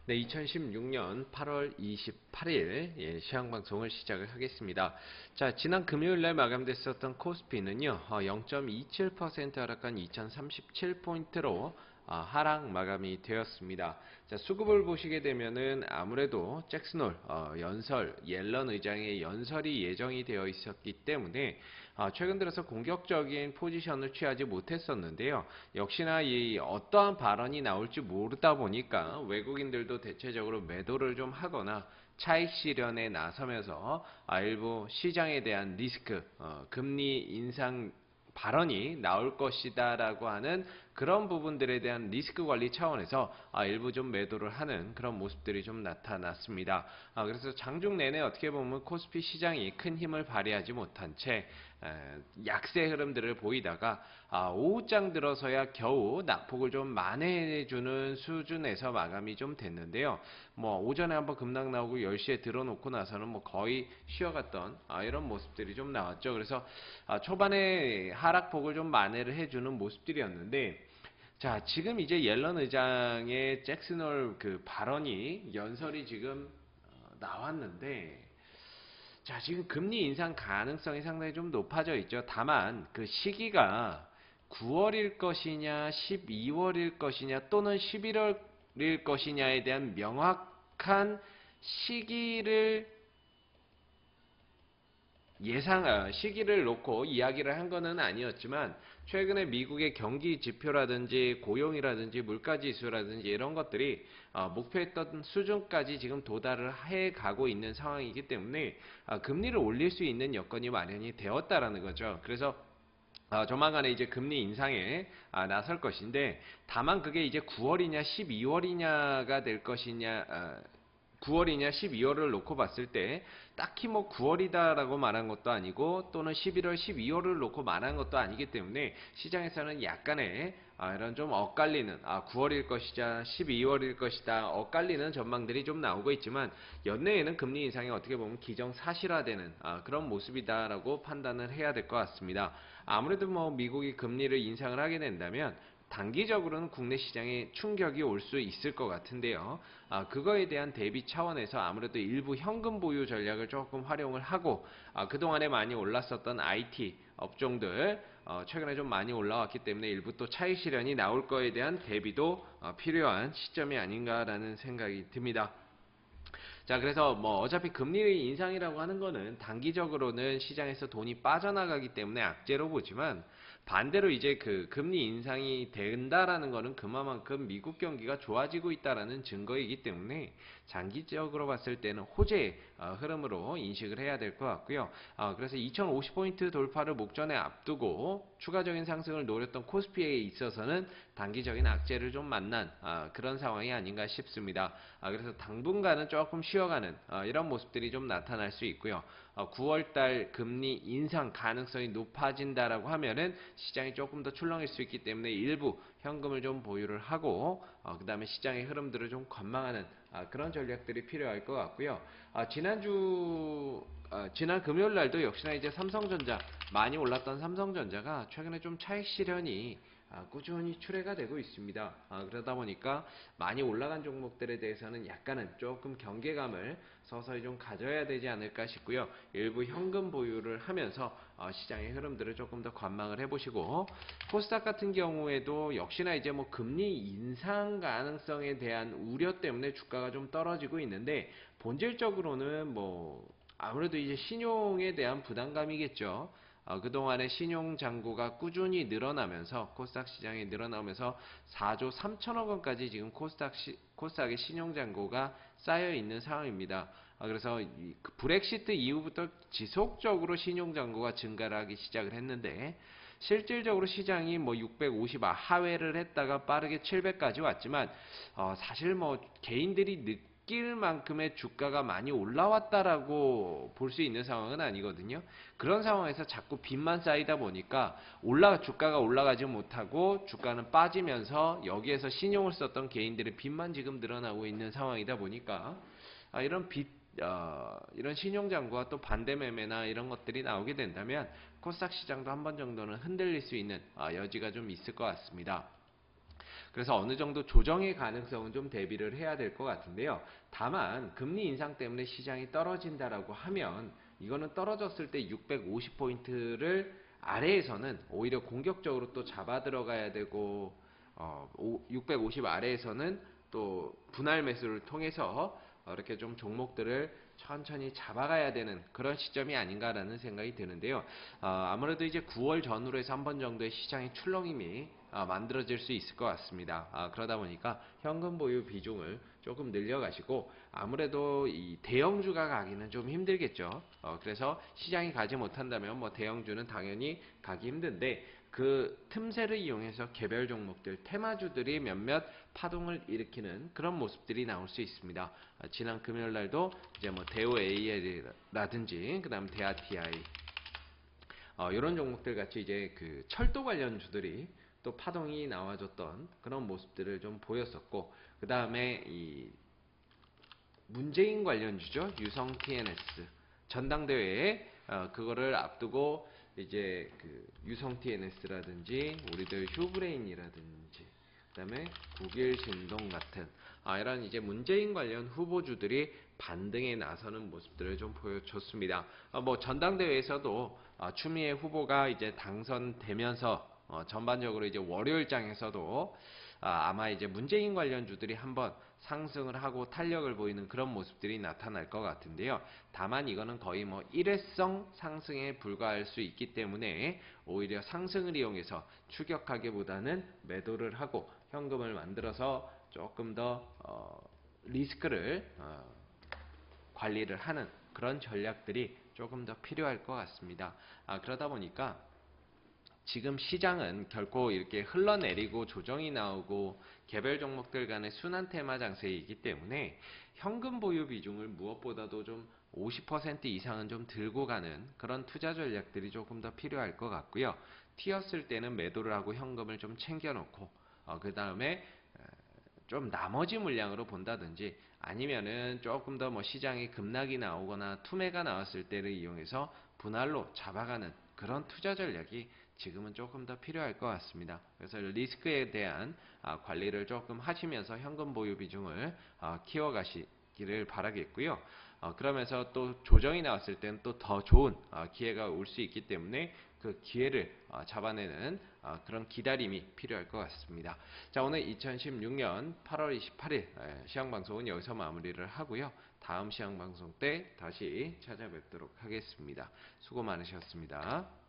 네, 2016년 8월 28일 시황 방송을 시작을 하겠습니다. 자, 지난 금요일 날 마감됐었던 코스피는요, 0.27% 하락한 2037포인트로 하락 마감이 되었습니다. 자, 수급을 보시게 되면은 아무래도 잭슨홀 연설, 옐런 의장의 연설이 예정이 되어 있었기 때문에 최근 들어서 공격적인 포지션을 취하지 못했었는데요. 역시나 이 어떠한 발언이 나올지 모르다 보니까 외국인들도 대체적으로 매도를 좀 하거나 차익 실현에 나서면서 일부 시장에 대한 리스크, 금리 인상 발언이 나올 것이다라고 하는 그런 부분들에 대한 리스크 관리 차원에서 일부 좀 매도를 하는 그런 모습들이 좀 나타났습니다. 그래서 장중 내내 어떻게 보면 코스피 시장이 큰 힘을 발휘하지 못한 채 약세 흐름들을 보이다가 오후장 들어서야 겨우 낙폭을 좀 만회해주는 수준에서 마감이 좀 됐는데요. 뭐 오전에 한번 급락 나오고 10시에 들어놓고 나서는 뭐 거의 쉬어갔던 이런 모습들이 좀 나왔죠. 그래서 초반에 하락폭을 좀 만회를 해주는 모습들이었는데, 자, 지금 이제 옐런 의장의 잭슨홀 그 발언이 연설이 지금 나왔는데, 자, 지금 금리 인상 가능성이 상당히 좀 높아져 있죠. 다만 그 시기가 9월일 것이냐, 12월일 것이냐, 또는 11월일 것이냐에 대한 명확한 시기를 시기를 놓고 이야기를 한 거는 아니었지만, 최근에 미국의 경기 지표라든지 고용이라든지 물가 지수라든지 이런 것들이 목표했던 수준까지 지금 도달을 해 가고 있는 상황이기 때문에 금리를 올릴 수 있는 여건이 마련이 되었다라는 거죠. 그래서 조만간에 이제 금리 인상에 나설 것인데, 다만 그게 이제 9월이냐 12월이냐가 될 것이냐, 9월이냐 12월을 놓고 봤을 때 딱히 뭐 9월이다라고 말한 것도 아니고 또는 11월 12월을 놓고 말한 것도 아니기 때문에 시장에서는 약간의 이런 좀 엇갈리는 9월일 것이자 12월일 것이다 엇갈리는 전망들이 좀 나오고 있지만, 연내에는 금리 인상이 어떻게 보면 기정사실화되는 그런 모습이다라고 판단을 해야 될 것 같습니다. 아무래도 뭐 미국이 금리를 인상을 하게 된다면 단기적으로는 국내 시장에 충격이 올 수 있을 것 같은데요. 그거에 대한 대비 차원에서 아무래도 일부 현금 보유 전략을 조금 활용을 하고, 그동안에 많이 올랐었던 IT 업종들 최근에 좀 많이 올라왔기 때문에 일부 또 차익 실현이 나올 거에 대한 대비도 필요한 시점이 아닌가라는 생각이 듭니다. 자, 그래서 뭐 어차피 금리 인상이라고 하는 거는 단기적으로는 시장에서 돈이 빠져나가기 때문에 악재로 보지만, 반대로 이제 그 금리 인상이 된다라는 거는 그만큼 미국 경기가 좋아지고 있다라는 증거이기 때문에 장기적으로 봤을 때는 호재의 흐름으로 인식을 해야 될 것 같고요. 그래서 2050포인트 돌파를 목전에 앞두고 추가적인 상승을 노렸던 코스피에 있어서는 단기적인 악재를 좀 만난 그런 상황이 아닌가 싶습니다. 그래서 당분간은 조금 쉬어가는 이런 모습들이 좀 나타날 수 있고요. 9월달 금리 인상 가능성이 높아진다라고 하면은 시장이 조금 더 출렁일 수 있기 때문에 일부 현금을 좀 보유를 하고 그 다음에 시장의 흐름들을 좀 관망하는 그런 전략들이 필요할 것 같고요. 지난 금요일 날도 역시나 이제 삼성전자 많이 올랐던 삼성전자가 최근에 좀 차익 실현이 꾸준히 출회가 되고 있습니다. 그러다 보니까 많이 올라간 종목들에 대해서는 약간은 조금 경계감을 서서히 좀 가져야 되지 않을까 싶고요. 일부 현금 보유를 하면서 시장의 흐름들을 조금 더 관망을 해보시고, 코스닥 같은 경우에도 역시나 이제 뭐 금리 인상 가능성에 대한 우려 때문에 주가가 좀 떨어지고 있는데, 본질적으로는 뭐 아무래도 이제 신용에 대한 부담감이겠죠. 그동안에 신용 잔고가 꾸준히 늘어나면서 코스닥 시장에 늘어나면서 4조 3천억 원까지 지금 코스닥의 신용 잔고가 쌓여 있는 상황입니다. 그래서 그 브렉시트 이후부터 지속적으로 신용 잔고가 증가를 하기 시작을 했는데, 실질적으로 시장이 뭐 650 하회를 했다가 빠르게 700까지 왔지만 사실 뭐 개인들이 느낄 만큼의 주가가 많이 올라왔다라고 볼 수 있는 상황은 아니거든요. 그런 상황에서 자꾸 빚만 쌓이다 보니까 주가가 올라가지 못하고 주가는 빠지면서 여기에서 신용을 썼던 개인들의 빚만 지금 늘어나고 있는 상황이다 보니까 이런 신용장구와 또 반대매매나 이런 것들이 나오게 된다면 코스닥 시장도 한 번 정도는 흔들릴 수 있는 여지가 좀 있을 것 같습니다. 그래서 어느 정도 조정의 가능성은 좀 대비를 해야 될 것 같은데요. 다만 금리 인상 때문에 시장이 떨어진다라고 하면 이거는 떨어졌을 때 650포인트를 아래에서는 오히려 공격적으로 또 잡아 들어가야 되고 650 아래에서는 또 분할 매수를 통해서 이렇게 좀 종목들을 천천히 잡아가야 되는 그런 시점이 아닌가라는 생각이 드는데요. 아무래도 이제 9월 전후로 해서 한 번 정도의 시장의 출렁임이 만들어질 수 있을 것 같습니다. 그러다 보니까 현금 보유 비중을 조금 늘려가시고 아무래도 이 대형주가 가기는 좀 힘들겠죠. 그래서 시장이 가지 못한다면 뭐 대형주는 당연히 가기 힘든데 그 틈새를 이용해서 개별 종목들, 테마주들이 몇몇 파동을 일으키는 그런 모습들이 나올 수 있습니다. 지난 금요일 날도 이제 뭐 대우 AL이라든지 그다음 대하 TI 이런 종목들 같이 이제 그 철도 관련주들이 또 파동이 나와줬던 그런 모습들을 좀 보였었고 그 다음에 이 문재인 관련주죠. 유성 TNS 전당대회에 그거를 앞두고 이제 그 유성 TNS라든지 우리들 휴브레인이라든지 그다음에 국일신동 같은 이런 이제 문재인 관련 후보주들이 반등에 나서는 모습들을 좀 보여줬습니다. 뭐 전당대회에서도 추미애 후보가 이제 당선되면서 전반적으로 이제 월요일장에서도 아마 이제 문재인 관련주들이 한번 상승을 하고 탄력을 보이는 그런 모습들이 나타날 것 같은데요. 다만 이거는 거의 뭐 일회성 상승에 불과할 수 있기 때문에 오히려 상승을 이용해서 추격하기보다는 매도를 하고 현금을 만들어서 조금 더 리스크를 관리를 하는 그런 전략들이 조금 더 필요할 것 같습니다. 그러다 보니까 지금 시장은 결코 이렇게 흘러내리고 조정이 나오고 개별 종목들 간의 순환 테마 장세이기 때문에 현금 보유 비중을 무엇보다도 좀 50% 이상은 좀 들고 가는 그런 투자 전략들이 조금 더 필요할 것 같고요. 튀었을 때는 매도를 하고 현금을 좀 챙겨놓고 그 다음에 좀 나머지 물량으로 본다든지 아니면은 조금 더 뭐 시장에 급락이 나오거나 투매가 나왔을 때를 이용해서 분할로 잡아가는 그런 투자 전략이 지금은 조금 더 필요할 것 같습니다. 그래서 리스크에 대한 관리를 조금 하시면서 현금 보유 비중을 키워가시기를 바라겠고요. 그러면서 또 조정이 나왔을 때는 또 더 좋은 기회가 올 수 있기 때문에 그 기회를 잡아내는 그런 기다림이 필요할 것 같습니다. 자, 오늘 2016년 8월 28일 시황방송은 여기서 마무리를 하고요. 다음 시황방송 때 다시 찾아뵙도록 하겠습니다. 수고 많으셨습니다.